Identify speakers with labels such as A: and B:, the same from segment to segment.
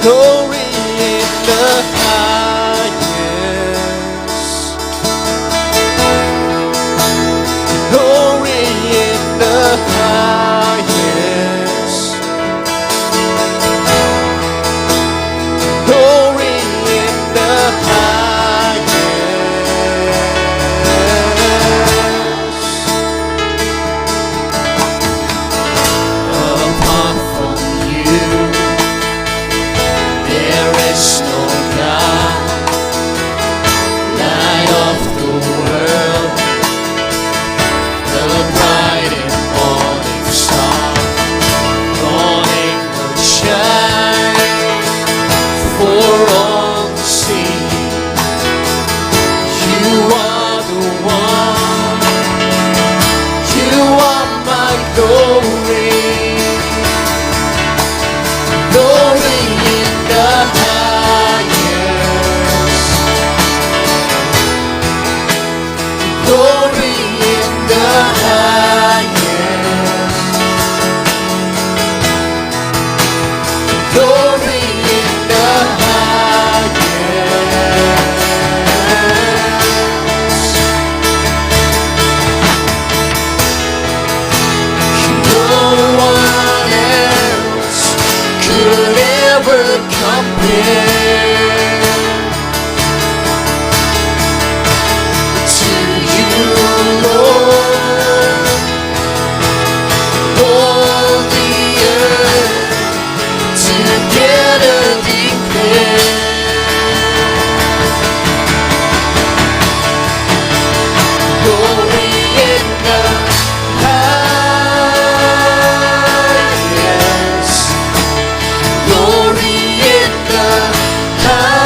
A: Glory in the highest. Glory in the highest. Glory in the highest. Apart from you, there is no God. Light of the world, the bright and morning star, morning will shine for all to see. You are the one, you are my glory. Glory in the highest. Glory in the highest. Glory in the highest. No one else could ever compare to you, Lord. All the earth together declare. Glory in the highest. Glory in the highest.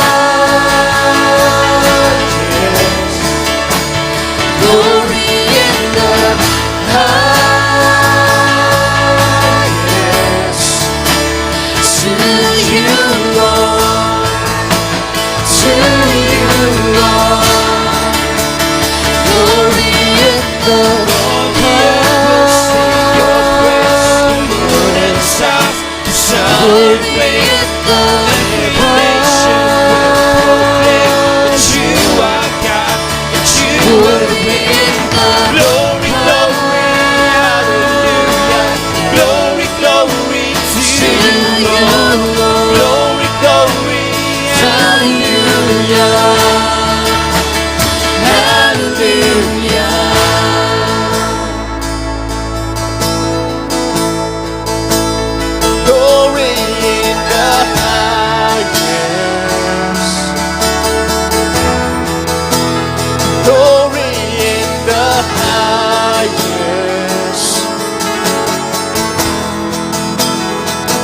A: Glory in the highest. To you, Lord. To you, Lord. Glory in the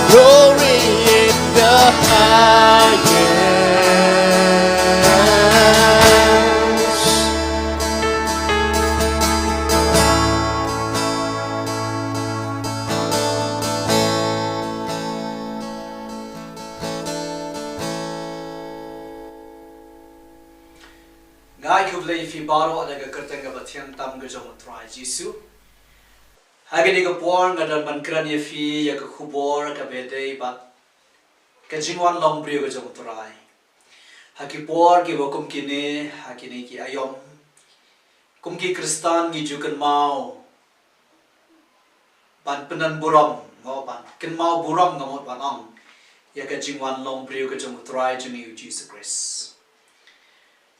A: Glory in the highest.
B: Ngai kublai fi baro adaga kertengga bathiam tam ga jong trai Jisu. Hagani ga por ngadan mankran ye fi ya ka khubor ka bedei bat ka jingwan long brio ga jong trai. Haki por ki bokum kine hakini ki ayom kum ki kristan gi jukan mau ban penan buram ngo ban ken mau buram ngamot ban ong ya ka jingwan long brio ga jong trai juni Jesus Christ.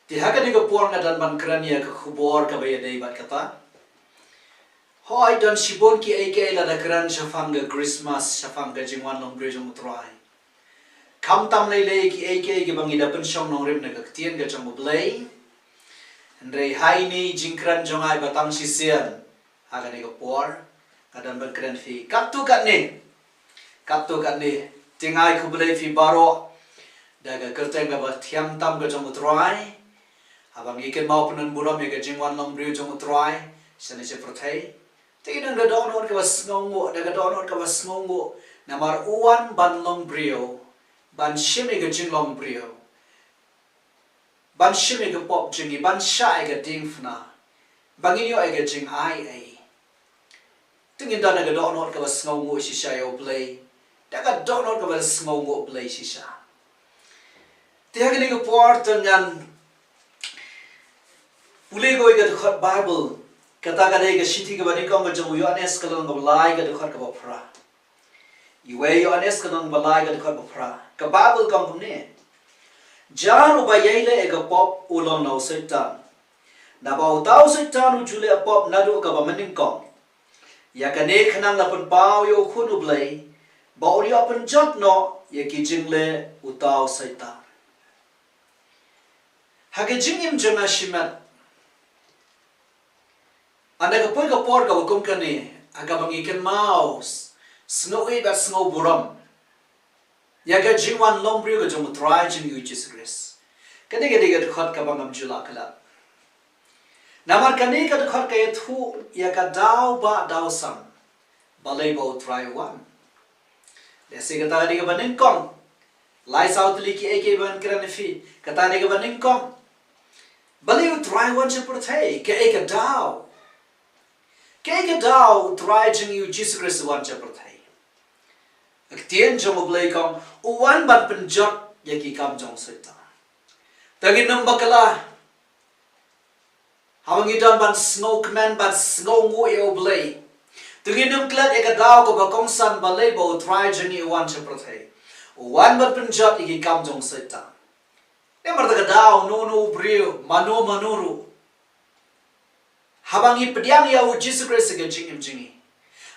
B: Ti hagani ga por ngadan mankran ya ka khubor ka bedei bat kata Hoi dan sibon ki eke la da kran shafang ga Christmas shafang ga jingwan long brio jong trai. Kam tam lei lei ki eke ki bangi da pen shong nong rim na ga tien ga jong blai. Ndrei hai ni jingkran jong ai batang sisian. Hagani ga por ngadan ban kran fi kaptu kat ni. Kaptu kat ni tingai ku blai fi baro da ga kerteng ga bathiam tam ga jong trai. Abang iken mau penan buram ya ga jingwan long brio jong trai. Sana se prothai Tingnan ga donor ka was ngongo, daga donor ka was ngongo, namar uwan ban long brio, ban shimi ga jing long brio, ban shimi ga pop jingi, ban shy ga ding fna, banginyo ay ga jing ai. Tingin daga donor ka was ngongo shisha yo play, daga donor ka was ngongo play shisha. Tiha kini ke puar dengan pulih kau ikat dekat Bible kata kata ikat siti ke bani kau macam Yohanes kalau nggak belai ikat dekat ke bapra. Iwe Yohanes kalau nggak belai ikat dekat bapra. Ke Bible kau punya. Jangan ubah yele ikat pop ulang nau setan. Nabau tahu setan ujule pop nadu ke bamaning kau. Ya kene kenang lapan pau yo kunu belai. Bau dia penjat no ya kijingle utau setan. Hage jingim jena shimat. Anda kapoi kapor ka hukum kani aga bangikan mau snow ba snow buram. Ya ga jiwan long brio ka jom try jing you Jesus Christ. Kani ga diga khot ka bangam jula kala. Namar kani ka khot ka yathu ya ka daw ba daw sam. Balay ba try one. Desi ka ta diga banin kong. Lai south liki eke ban kran fi. Kata diga banin kong. Balay try one se perthai ke eka daw. Kaya daw try jing you Jesus Christ wan chaperthai. Aktien jong oblay kong uwan ban penjot yaki kam jong seta. Tagi namba kala. Hawang idan ban snow man ban snow mo e oblay. Tagi num klat eka daw ko bakong san balay bo try jing you wan chaperthai. Uwan ban penjot yaki kam jong seta. Emar taga daw no brio mano manuru. Habangi pediang ya Jesus Christ ke jingim jingi.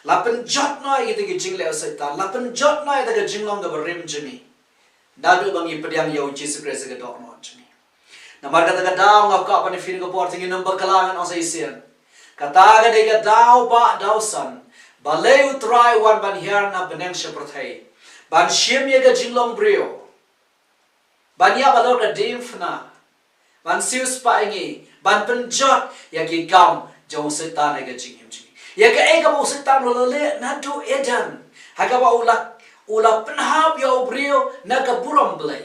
B: Lapan jot no ite ke jing le setan. Lapan jot no ite ke jinglong ke berim jingi. Nadu bangi pediang ya Jesus Christ ke dok no jingi. Namar kata ke daw ngap ka pani fin ke por tingi number kalangan asa isian. Kata ke de daw ba daw san. Balay utrai wan ban hiar na beneng sepertai. Ban shim ye ke jinglong brio. Ban ya balor ke dimfna. Ban sius pa ingi. Ban penjot ya ki gam jong setan ega jingim jingi. Ya ka ega mo setan lole nadu edan. Haga ba ula penhap ya obrio naga buram belai.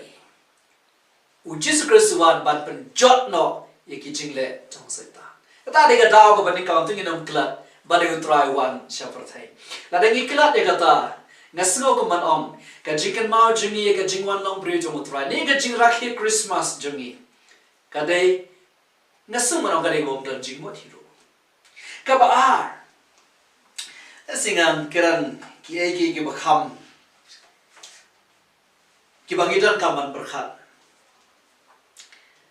B: Jesus Christ wan ban penjot no ya ki jingle jong setan. Kata ega daw ko ban ikam tingin am klat balik utrai wan syapertai. La dengi klat ya kata ngasngo ko man om ka jikan mau jingi ya ka jingwan long brio jong utrai. Ni ka jing rakhi Christmas jingi. Kadai Nasum manong kali gom dan jing mo hiro. Kabaar. Singan kiran ki bakam. Ki bangidan kaman berkat.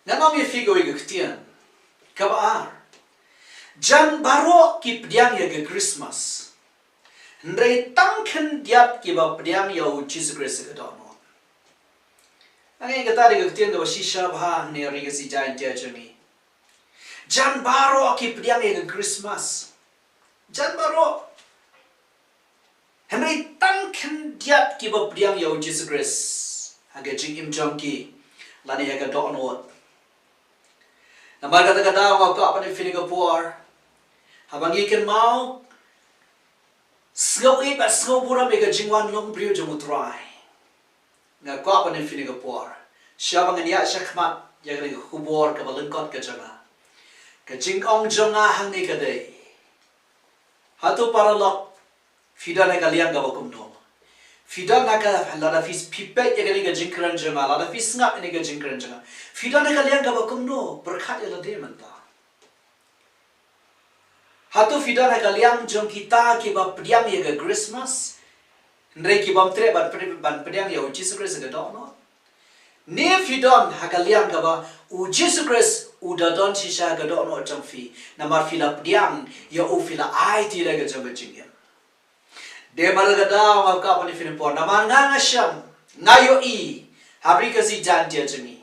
B: Nanong ye figo ye ketian. Kabaar. Jan baro ki pediang ye ke Christmas. Ndai tangken diat ki ba pediang ye Jesus Christ ke dono. Angin kata di ketian ke basisha bah ne ri ke si jain dia jemi. Jan baro aki pediang ye Christmas. Jan baro. Henry tangken diat ki ba pediang ye Jesus Christ. Haga jing im jongki. Lani haga doonot. Namar kata wa ka apa ni finiga por. Habang ikan mau. Sgau ibat sgau buram ega jingwan long brio jong utrai. Nga ka apa ni finiga por. Siya bang niya syakmat. Yaga ni kubor ka balengkot ka janga. Kajing ong jonga hang ni kadai. Hatu paralok fidan na kaliang gawakum no. Fidan na ka lada fis pipet ya kali kajing kran jonga lada fis ngap ni kajing kran jonga. Fidan na kaliang gawakum no berkat ya lade menta. Hatu fidan na kaliang jong kita ki ba pediang ya ke Christmas. Ndrei ki bam tre ban pediang ya Jesus Christ ke dok no. Ne fidan hakaliang ka ba Jesus Christ udah don sisa gadok no jamfi namar fila pediang ya u fila ai ti lega jamba jingya de mal gada ma ka pani fin por namar nga ngasham ngayo i habri ka si jan dia jemi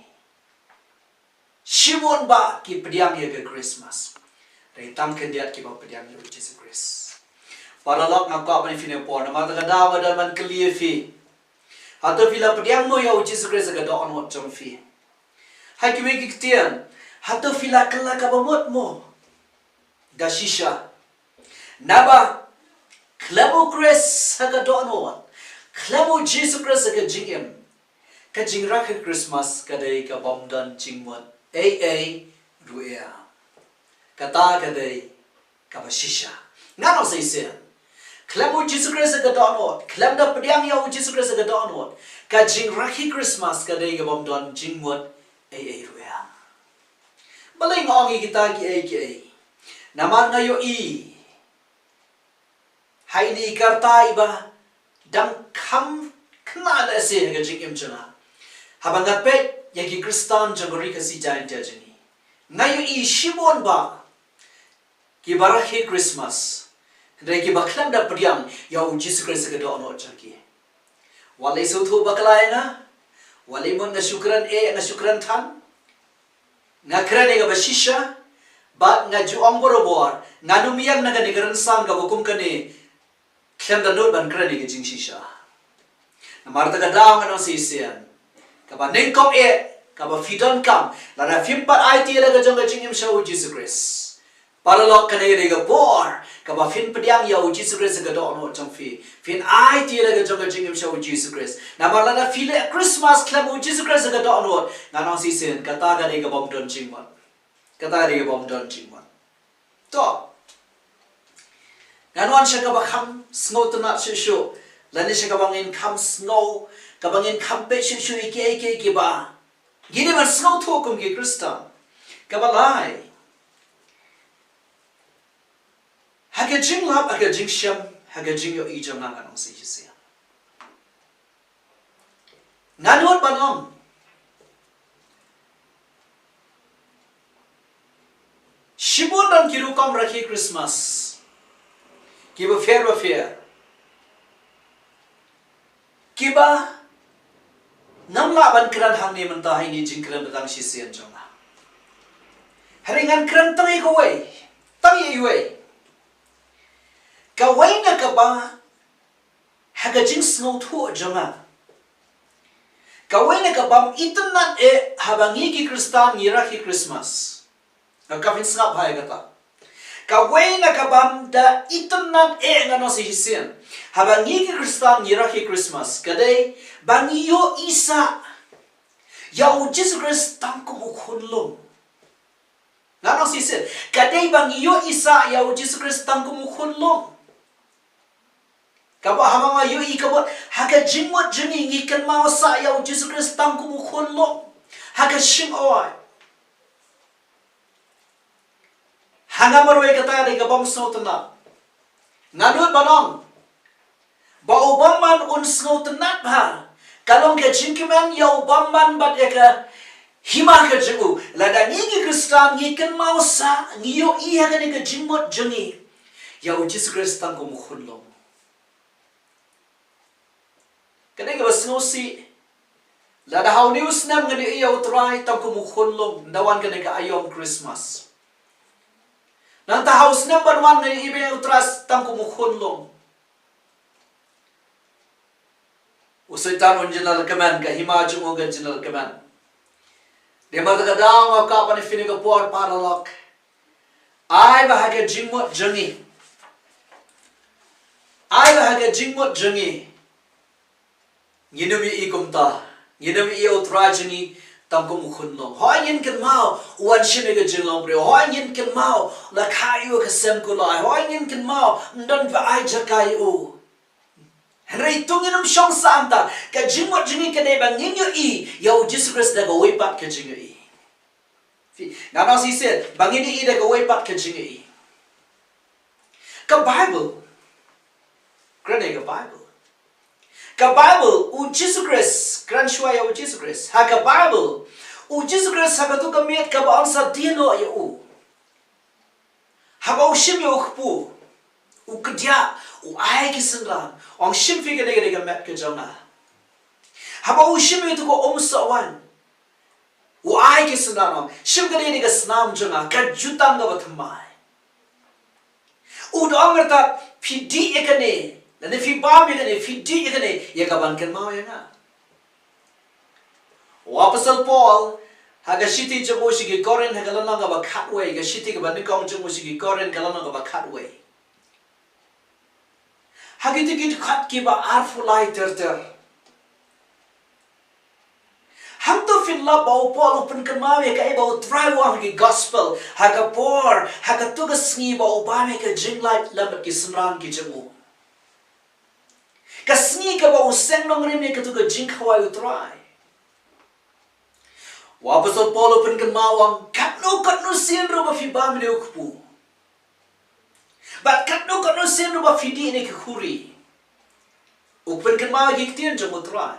B: shimon ba ki pediang ya ke Christmas re tam ken dia ki ba pediang ya Jesus Christ para lok nga ka pani fin por namar gada ma dan man clear fi hato fila pediang mo ya Jesus Christ gadok no jamfi hai ki me ki tian Hato fila kala kabamot mo. Dashisha. Naba. Klamo Chris haga doon. Klamo Jesus Christ haga jingim. Ka jingra ka Christmas kadai ka bomdan jingmot. Ay ruya. Kata kadai ka bashisha. Ngano sa isen. Klem Jesus Christ ga donot. Klem da pediang ya Jesus Christ ga donot. Ka jing rakhi Christmas ka dei ga bom don jing mot ai ruya. Balai ngongi kita ki ai. Naman ngayo i. Hai ni kartai ba dang kam kna la se ga jing im chana. Habangat pe yaki Kristan jangori ka si jain ta jini. Ngayo i shibon ba. Ki barakhi Christmas. Dai ki baklam da pediang ya Jesus Christ ga donot jaki. Walai sutu baklai na. Walai mon na syukran tan. Ngakran ga basisha. Ba nga juang borobor. Nganumiang na gani garan sang ga bukum kani. Klem da not ban krani ga jing shisha. Namarta ga daw nga si sian. Kaba ningkom kaba fidon kam. Lara fimpat IT la ga jong ga jing im shaw Jesus Christ. Palalok kani ga bor. Kaba fin pediang ya Jesus Christ ga do no jong fi. Fin IT la ga jong ga jing im shaw Jesus Christ. Namar la file Christmas klem Jesus Christ ga do no. Nga si sian kata ga ga bom don jing mat. Kata ga bom don jing mat. To Ganuan siya kabakam snow tunat siya. Lani siya kabangin kam snow. Kabangin kampe siya iki ba. Gini man snow to kum ki Krista. Kabalay. Haga jing lap, haga jing siyam, haga jing yo ijam na ganong siya. Nganuan banong. Shibun dan kirukam rakhi Christmas. Kiba fair. Kiba namla ban kran hang ni mentah ini jing kran datang sisian jonga. Haringan kran tangi kawai. Tangi iwai. Kawai na kaba haga jing snow tu jonga. Kawai na kabam itanat habangi ki Kristan ngiraki Christmas. Kafin sngap hai kata. Kawai na kabam da itanat ngano si hisian. Habangi ki Kristan ngiraki Christmas. Kadai bangiyo isa. Yau Jesus Christ tangko mukhunlong. Ngano si hisian. Kadai bangiyo isa yau Jesus Christ tangko mukhunlong. Kaba hamanga yo ikabot haga jingmot jingi ngikan mawasa yau Jesus Christ tangko mukhunlong. Haga shing oai. Hanga marway kata di kabam snow tenat. Nganut banong. Ba ubaman un snow tenat ba. Kalong ke jingkiman ya ubaman bat eka hima ke jingu. Lada ngi Kristan ngikan mausa ngiyo iya gani ke jingmot jingi. Ya Jesus Christ tangko mukhunlong. Kani ka snow si. Lada how news nam gani iya utray tangko mukhunlong. Dawan gani ka ayom Christmas. Nanta house number 1 na ibe utras tangko mukhunlong. Usay tanon general command ka himajung ogan general command. Dia mata ka daw ka pa ni finiga por paralok. Ay bahaga jingmot jangi. Ay bahaga jingmot jangi. Nginumi ikumta. Nginumi i utrajani tangko mukhunlong. Hoy yin kan mau wan shimiga jinglong bre. Hoy yin kan mau la kayo ka semkulai. Hoy yin kan mau ndon va ai jakai u. Henry tungin shong santa ka jingmot jingi ka deba nginyo i yau Jesus Christ daga wepat ka jingo i. Ngano si said bangini i daga wepat ka jingo i. Ka Bible. Grane ka Bible. Ka Bible u Jesus Christ gran shwa ya u Jesus Christ. Ha ka Bible u Jesus Christ ha ka tu ka miet ka ba sa dino ya u. Ha ba u shim ya u khpu. U kdia u ai ki sandran ong shim fi ka nega met ka jona. Ha ba u shim ya tu ko sa wan. U ai ki sandran ong shim ka nega snam jona ka jutang ga batmai. U do ngerta pidi ekane. Dan if you bomb it, if you dig it, you can ban mau ya nga. Apostle Paul haga shiti jamo shigi koren haga lana ga cutway ga shiti ga banikong jamo shigi koren ga lana ga cutway. Haga tigit cut ki ba artful lighter ter. Ham to fin la ba Paul open kan mau ya ka iba try wa gi gospel haga poor haga tuga sngi ba obame ka jing light lamat ki sunran ki jamo. Kasni ka ba useng nong rim ni katu ka jing khawai utrai. Wapasal Paulo pen kan mawang katno sin ro ba fi ba mi ukpu. Bat katno sin ro ba fi di ni khuri. Ukpen kan mawang giktian jong utrai.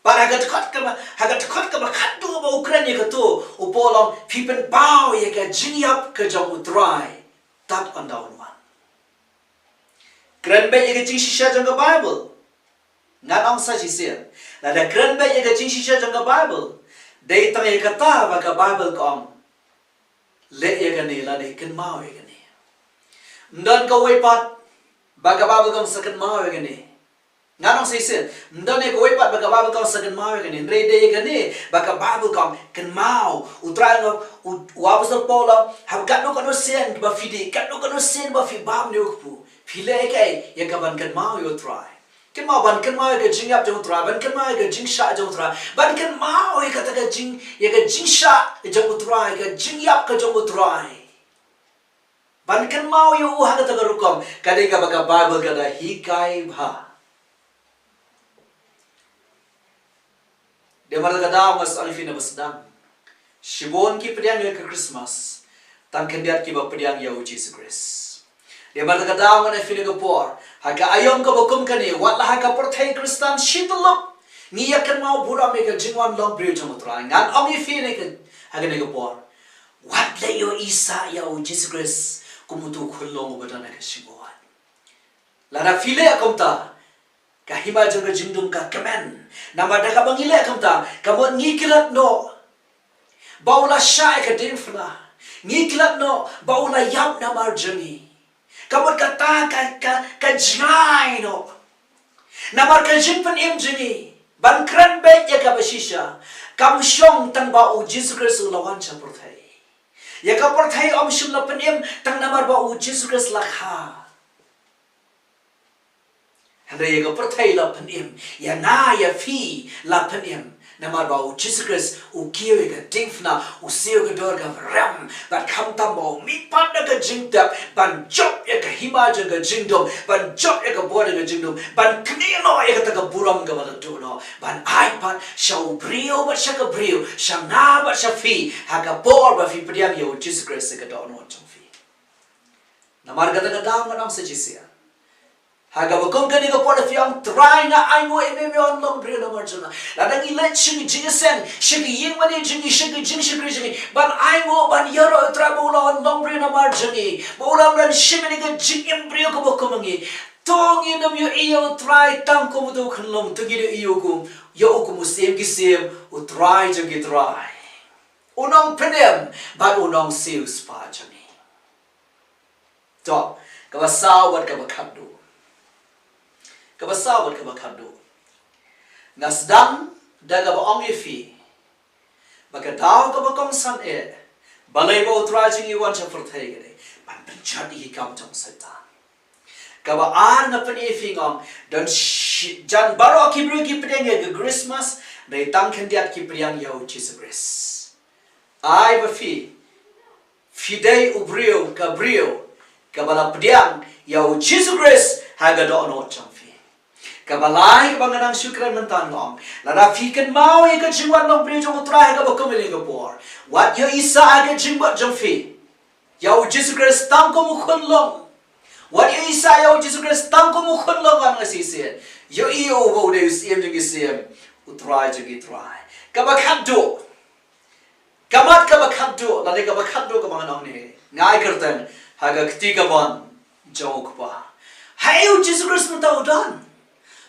B: Para hagat kat ka ba khatdo ba Ukraine ka to upolong pipen pau ye ka jingyap ka jong utrai tat on down one. Kran be ye ka jing shisha jong ka Bible. Nganong sa jisir. Na da kran be ye ka jing shisha jong ka Bible. Dei tang ye ka ta ba ka Bible kong. Le ye ka ni la ni kan mau ye ka ni. Ndon ka way pat ba ka Bible kong sa kan mau ye ka ni. Nganong sisir, ndone ko ipat baga Bible kong sa kan mau kan re de kan ni baga Bible kong kan mau utrai ngo wapasal Paulo have got no sen ba fidi got no sen ba fi bam ni ukpu phile kai ye ka ban kan mau yo try kan mau ban kan mau ka jing yap jong try ban kan mau ka jing sha jong try ban kan mau ye ka ta ka jing ye ka jing sha jong try ka jing yap ka jong try ban kan mau yo ha ka ta ka rukom kadai ka baga Bible ka da hikai bha. Dia marga daw mas alifina basdam. Shibon ki pediang ya ke Christmas. Tan kendiat ki ba pediang ya Jesus Christ. Dia marga daw ngana fina ke por. Haga ayom ka bokum kani watla haga perthai Kristan shitulop. Ni yakan mau buram me ka jingwan long brio chamutra. Ngan om ye fina ke haga ne ke por. Wat le yo Isa ya Jesus Christ kumutu khulong badana ka shibon. Lara file akomta. Kahima jong jingdum ka Kamon nama da ka bangile kamta kamon ngikilat no baula shay ka dimfna ngikilat no baula yap na marjani kamon kata ka jai no namar ka jingpan imjani bankran be ya ka bashisha kam shong tang ba u Jesus Christ lawan cha porthai ya ka porthai om shum la panim tang namar ba u Jesus Christ lakha. Henry ga perthai la panim ya na ya fi la panim namar ba u Jesus Christ u kiyo ga dingfna u seo ga dor ga ram but kam tam bo mi pan ga jingdap ban job ya ga hima ga jingdom ban job ya ga boda ga jingdom ban knino ya ga ta ga buram ga ba do no ban ai pan shau brio ba sha ga brio sha na ba sha fi ha ga bor ba fi priam yo Jesus Christ ga do no chong fi namar ga ta ga dam ga nam sa jisia. Haga bakom kani ka pora fiang try nga ai mo eme me on long brio na marjuna la dang ilet shigi jingsen shigi ying mani jingi shigi jing shigi ban ai mo ban yaro tra bola on long brio na marjuni bola ran shimini ga jing brio ko bakom ngi tong inam yo iyo try tang ko mudo khlong tugi de iyo ko yo ko musem gi sem u try jingi try unong penem ban unong seus pa jani to ka basaw wat ka bakadu kabasawat ka bakado nasdam daga ba ong ifi bagadaw ka bakong san balay ba utrajing iwan sa forthai gade ban penchati hi kam jong satan ka ba ar na pen ifi ngong dan jan baro ki bru ki pedeng ga Christmas dai tang khendiat ki priang yau Jesus Christ ai ba fidei ubrio ka bala pedang yau Jesus Christ haga do no chang kabalai ka banganang syukran mentan ngom lara fikan mau ye ka jingwan long brio jong utrai ka bakom le ka por wat yo Isa aga jingbat jong fi yau Jesus Christ tang ko mu khun long wat yo Isa yau Jesus Christ tang ko mu khun long ang asisi yo iyo bo de sim jong sim utrai jong itrai ka bakado kamat ka bakado la le ka bakado ka banganang ne ngai kertan haga kti ka bon jong pa hayo Jesus Christ mentau dan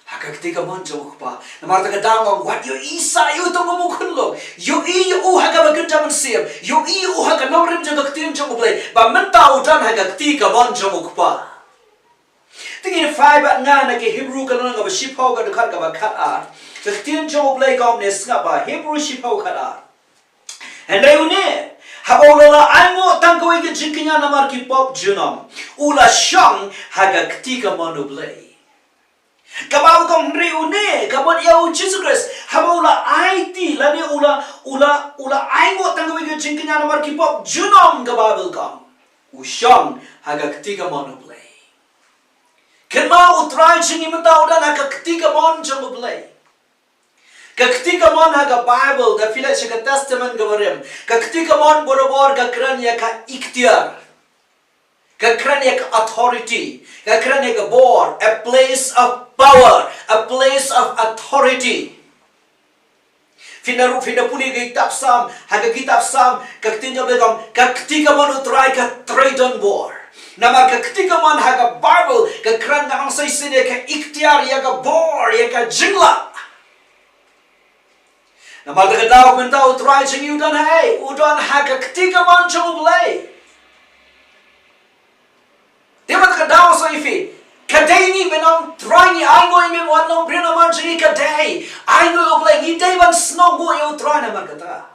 B: haka ketika manjau pa namar ta gadang wat yo Isa yo to mo khunlo yo i u haka ba ganta man siam yo i u haka nomrim jaga ktin jong play ba mentau dan haka ketika manjau pa tingin five nga na ke Hebrew ka na ba shipau ga khat ka ba khat a ktin jong play kom ne snga ba Hebrew shipau khat a and they une habola aimo tangkoi ke jinkinya namar ki pop junam ula shang haka ketika manu play kabau kong riune kabon yau Jesus Christ habola IT lani ula aingo tangwe ge jingkinya namar kipop junom kababel kam usham haga ketiga mono play Kenal utrai jingi mentau dan haka ketika mon jong belai. Ketika mon haka Bible da fila shaka Testament gabarem. Ketika mon borobor ka kran ya ka ikhtiar. Ka kran ya ka authority. Ka kran ya ka bor, a place of power, a place of authority. Fina puli ka kitab Sam, haka kitab Sam ketika begam ketika mon utrai ka trade bor. Nama ketika man haga Bible ke kran nang sai sine ke ikhtiar ya ka bor ya ka jingla. Nama ke daw mentau try jing udan hai udan haga ketika man jong blai. Dia mat ke daw sai fi kadai ni menang try ni ai ngoi me wan long brin man jing kadai ai ngoi blai ni dai ban snow go eu try na man kata.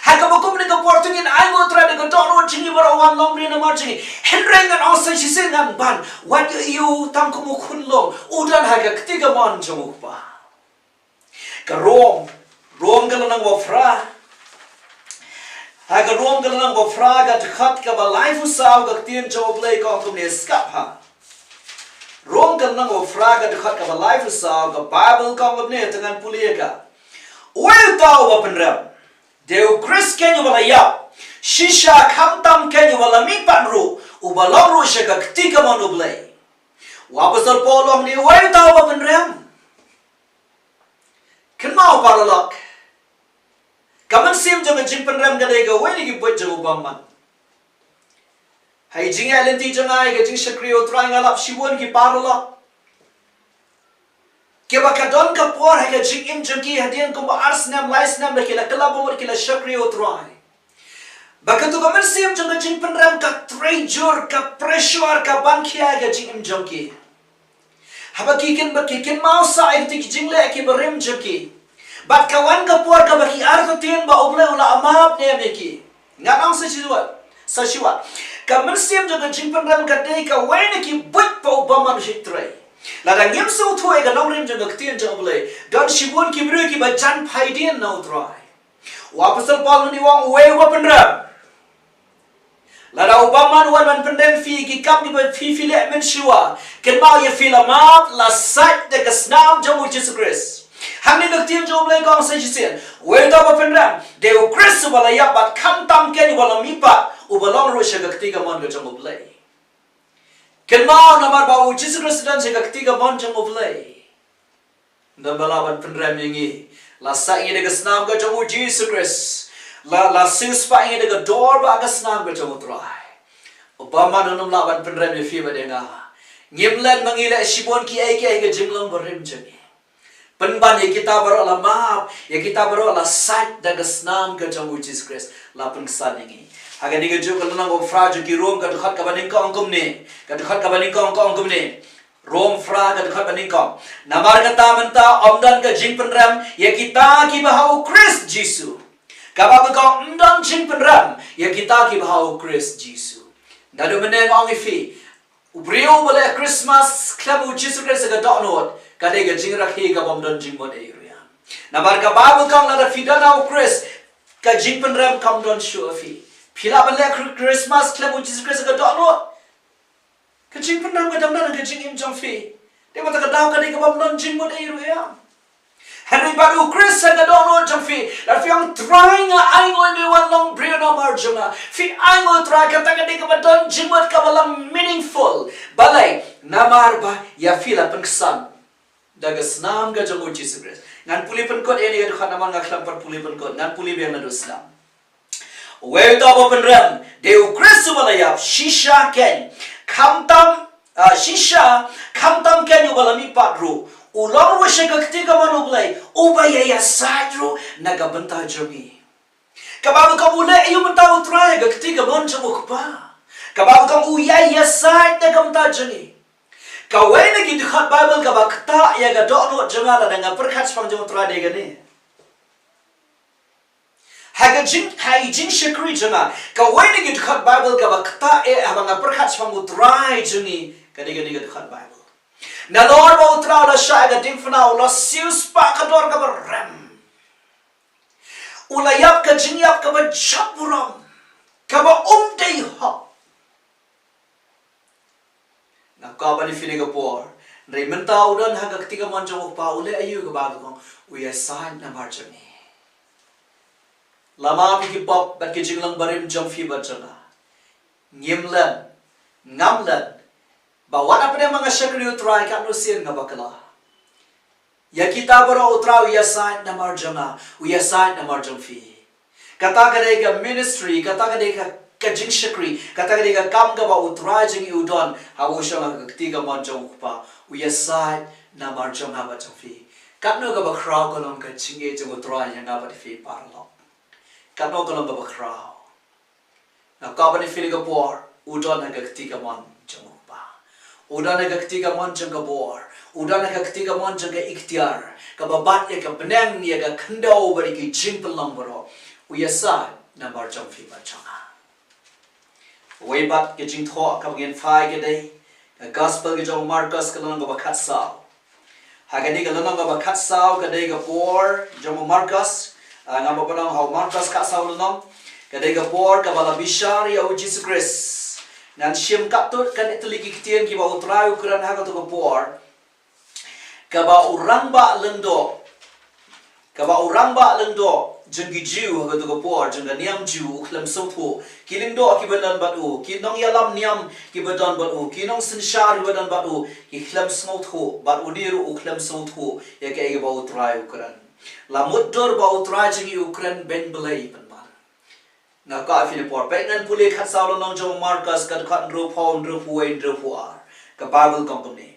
B: Haka bukum ni keportungin ay mo try ni kedoro jingi barawan long ni namar jingi henrengan asa sisengan ban what you tam kumukun long udan haka ketiga man jomuk pa ka rom ka nang wafra haka rom ka nang wafra ka khat ka ba life usaw ka tien job lay ka kum ni skap ha rom ka nang wafra ka khat ka ba life usaw ka Bible ka kum ni tangan pulia ka well tau ba penram Deu Chris kenyu wala yap. Shisha kamtam kenyu wala mi panru. Ubalong ru shaka ketika manu blay. Wapasal polong ni way tau ba penrem. Kenau paralak. Kaman sim jang jing penrem gadai ga way ni gibut jang ubaman. Hai jing alenti jangai ga jing shakriyo try ngalap shiwon ki paralak. Keba kadon ka por hai ka jing im jangki hadian ko ba arsnam laisnam lakila kalabor kila shakri otrai bakatu ka mersim jang jing penram ka treasure ka pressure ka bankia ka jing im jangki habakikin bakikin mau sa ai tik jing le ki barim jangki bat kawan ka por ka baki arto tin ba oble ula amap ne meki nganang sa shiwa ka mersim jang jing penram ka dei ka waina ki but pa obama hitrai Ladang yam so tu ega nongrim jang ketien jang boleh dan shibun ki bru ki bajan phaidien na utrai wapasal Paul ni wang we wa penram lada Obama wan man pendem fi ki kap ni ba fi le men shiwa ken mau ye fi la map la sat de gasnam jang Jesus Christ hamni ketien jang boleh kong sa jisen we ta ba penram de Christ wala ya bat kam tam ken wala mipa ubalong ro sha ketiga mon ga jang boleh Kenal namar bau Jesus Christ dan sega ketiga bonjang oblay. Dan balaban penram yangi. La sa ingi dega snam ga jamu Jesus Christ. La sus pa ingi dega door ba ga snam ga jamu trai. Obama nunum laban penram ye fi ba denga. Ngimlan mangila shibon ki ai ga jinglong barim jangi. Penban ye kita baro la map, ye kita baro la sat dega snam ga jamu Jesus Christ. La pengsan yangi. Agar ni kerja kalau nang fra jo ki Rom ka dekat ka baning ka angkum ni ka dekat ka baning ka angkum ni Rom fra ka dekat baning ka namar kata menta omdan ka jing penram ya kita ki bahau Christ Jesu ka ba ka omdan jing penram ya kita ki bahau Christ Jesu dadu meneng ong ifi ubrio boleh Christmas klabu Jesus Christ ka donot ka de ka jing rakhi ka omdan jing mod area namar ka ba ka la fidana Christ ka jing penram kam don show fi Pila balik Christmas klabu Jesus Christ ka dono. Kecing penam ka damna kecing im jong fi. Dia mata ka daw ka di ka bamnon jing mod ai ruya. Henry baru Chris ka dono jong fi. La fi ang trying ai ngoi me wan long brio no marjuna. Fi ai ngoi try ka ta ka di ka badon jing mod ka balam meaningful. Balai namar ba ya fi la pengsan. Daga snam ka jong Jesus Christ. Ngan puli penkot ini ka naman nga klampar puli penkot. Ngan puli biang na do snam. Well, top open ram. Deu Christ walayap shisha ken. Kamtam shisha kamtam ken ubalami patru. Ulong wishe ka ketika manublay. Ubaya ya sadru nagabanta jami. Kababu ka ule iyo menta utray ka ketika monja mukpa. Kababu ka uyay ya sad nagabanta jami. Kawai na gidukhat Bible ka bakta ya ka dono jangala nga perkat pang jamo utray de gani. Hai jing shakri jana kawai ni git khat Bible ka bakta habang perkhat pang utrai juni kadi git khat Bible na Lord ba utra la sha ga dimfna la sius pa ka dor ka ram ulayap ka jingyap ka ba chapuram ka ba dei ha na ka ba ni fini ka por nei mentau dan ha ka tiga man jong pa ule ayu ka ba ko we assign na marchani lama pi ki pop bat ki jinglang barim jom fi ba chana ngimlan ngamlan ba wana pne mga shakri utrai ka no sin nga bakla ya kita baro utrau ya sign na marjana we assign na marjam fi kata ka dei ka ministry kata ka dei ka jing shakri kata ka dei ka kam ka ba utrai jing udon ha wo shang ka tiga man jong pa we assign na marjam na ba jam fi katno ka ba kraw ko long ka chinge jong utrai yang ga ba fi parlo katno ka long ka ba kraw na ka ba ni fi ka por udon na ka tiga man jong pa udon na ka tiga man jong ka por udon na ka tiga man jong ka ikhtiar ka ba bat ya ka benang ya ka khandau bari ki jing pelang baro we assign na marjam fi ba changa way bat ke jing tho ka gen phai ke dei ka gospel ke jong Marcus ka lang ba khat sao ha ga ni ka lang ba khat sao ka dei ka por jong Marcus nga ba panang how Marcus ka sao lang ka dei ka por ka bala bishar ya u Jesus Christ nan shim ka tot kan itli ki tien ki ba utrai ukran ha ka to ka por ka ba urang ba lendo jenggi jiu ha to ko por jengga niam jiu khlam so tho kiling do ki badan bat u ki nong yalam niam ki badan bat u ki nong sin shar badan bat u ki khlam so tho bat u diru u khlam so tho ya ke ba utrai ukran la muddor ba utrai jengi ukran ben belai pan ban na ka fi ne por pe nan pule khat saw lo nong jong Marcus kan khat ro phon ro puai ro puar ka Bible company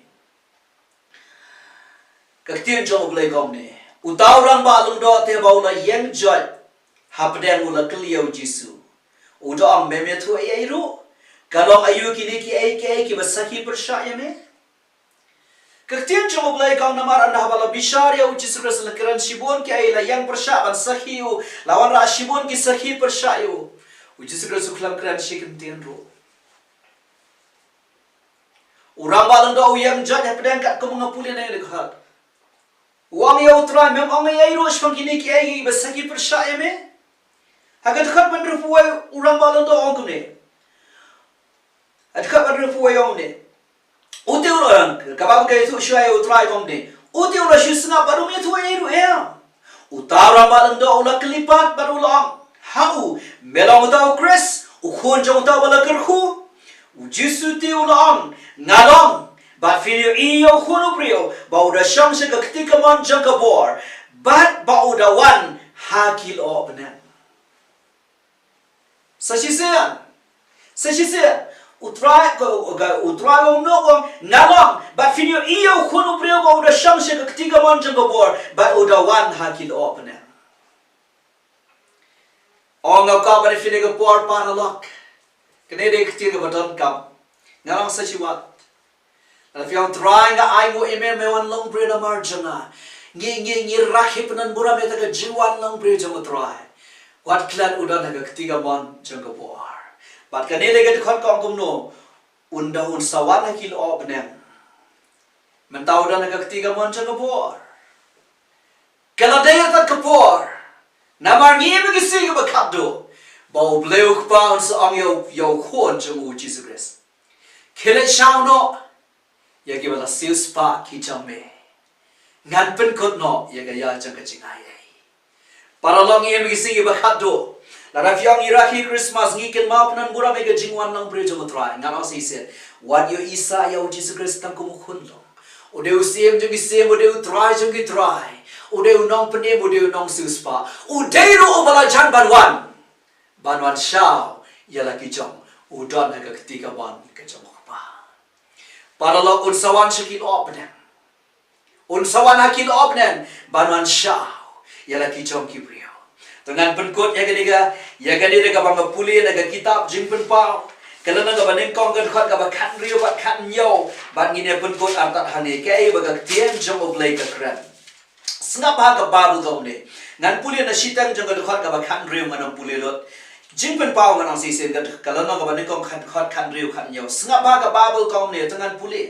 B: ka tien jong belai kom ne utaw rang ba lung do te ba ula yang joy hapdeng ula kliau jisu udo ang meme thu ai ru kalong ayu kini ki basaki persha yame kaktian jong blai kang namar anda bala bishar ya jisu Christ lakran shibon ki ai la yang persha ban sahi u lawan ra shibon ki sahi persha yu jisu Christ khlam kran shikim tien ru urang ba lung do yang joy hapdeng kat ko mga puli na dekhat Wang ya utrai mem ang ay rosh pang kini ki ay basaki persya me hagat khat ban rupuai urang balon do ong kune at khat ban rupuai ong ne uti urang kabab kai thu shai utrai kom ne uti ura shisna baru me thu ay ru ya utara balon do ula klipat baru long hau melong do Chris ukhon jong ta bala kerhu ujisu ti ulang ngalong But feel iyo khunu prio bauda sham se ka ktika man jang ka bor but bauda one hakil obna sashi se utrai om no ngalong but feel iyo khunu prio bauda sham se ka ktika man jang ka bor but bauda one hakil obna onga ka ba feel ka por panalok kene de ktika baton kam ngalong sashi wat if you are trying ai go email me one long bread marjana ngi rakhip nan bura me ta jiwan long bread jang try what clan udan ha ktiga mon jang ko por but kanele get khot kong kum no unda un sawan ha kil obnem mentau udan ha ktiga mon jang ko por kala de ta ko por na mar ngi me gi sig ba khado ba bleu pa on sa ang yo khon jang u Jesus Christ kele shao no ya ki bala sius pa ki chamme ngan pen kot no ya ga ya chang ka chingai ai para long ye mi si ba khado la ra fyong iraki Christmas ngi ken ma pnan bura me ga jingwan nang bre jong trai ngan si se what you isa ya Jesus Christ tam ko khun lo o de usem jong sem o de try jong ki try o de nong pne o de nong sius pa o de ro o bala jan ban wan shao ya la ki chong o don ha ga ktika ban ka chong para lo unsawan shakil obnen unsawan hakil obnen banwan shao yala ki chom ki brio dengan penkot ya gani ga bang puli na ga kitab jing pen pau kala na ga baneng kong ga khat ga ba khan rio ba khan yo ban ngine penkot artat hane kai ba ga tien jom oblai ka kran snap ha ga babu gomne ngan puli na shitang jong ga khat ga ba khan rio ngan puli lot jing pen pau ngan si sen ga kala na ga baneng kong khan rio khan yo snap ha ga babu gomne tangan puli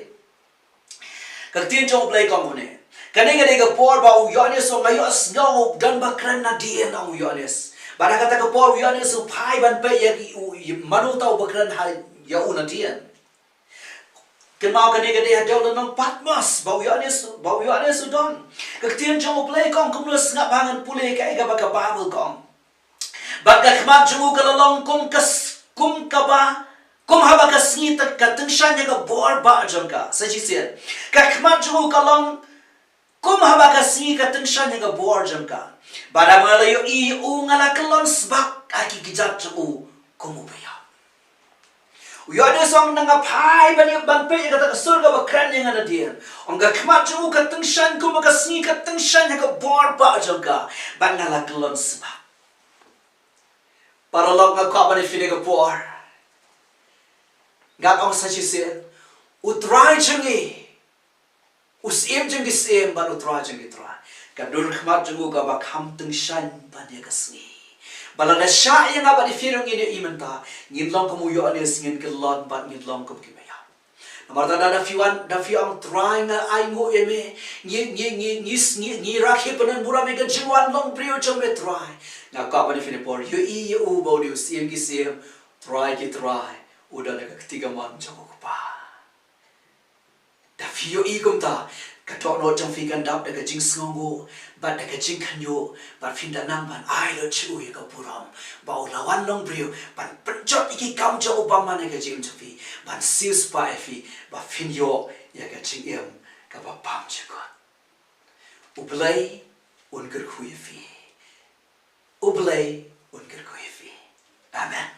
B: ka tien jom oblai kom ne kanega ga por ba u yones so ngayo snow dan ba kran na dien na u yones bara kata ka por yones so phai ban pe ya manu tau ba kran ha ya u na dien kan mau kan dia dia jauh lenong Patmos bau ya Sudan ketian jong play kong kumlus ngap bangan pulih kai ga baka babel kong baka khmat jungu kalalong kum kaba kum haba ka snita ka tengshan ga bor ba jong ka sajisian ka khmat jungu kalong kum haba ka si ka tengshan ga bor jong ka bara malayo I u ngala kalon sbak aki gijat jungu kumu baya Uyade song nanga pai bani ban pe kata surga bakran yang ada dia. Ongga khmat jungu ka tengshan kum ka si ka tengshan ga bor ba jong ka ban ngala kalon sbak para log nga kwa bani fine ga bor gat ong sa chisen utrai jangi usim jangi sem ban utrai jangi trai ka dur khmat jungu ka ba kham tengshan ban ya ka si balada sha yang abadi firung ini imenta ngidlong kamu yo ane singin ke lord bat ngidlong kum kimaya namarta da fiang trying ai ngo eme ni rakhi panan bura me ga jiwan long prio chome try nga ka bani fine por yo I u bo di sim ki sim try udah na ketiga man jago pa da fio I kum ta katok no jang fikan dap daga jing sngongo bat daga jing kanyo bat finda nang ban ai lo chu ya ka puram bau lawan long brio ban penjot iki kam jo obama na ga jing chafi ban sis pa fi ba fin yo ya ga jing em ka ba pam chiko ublay un ker khuy fi ublay un ker khuy fi amen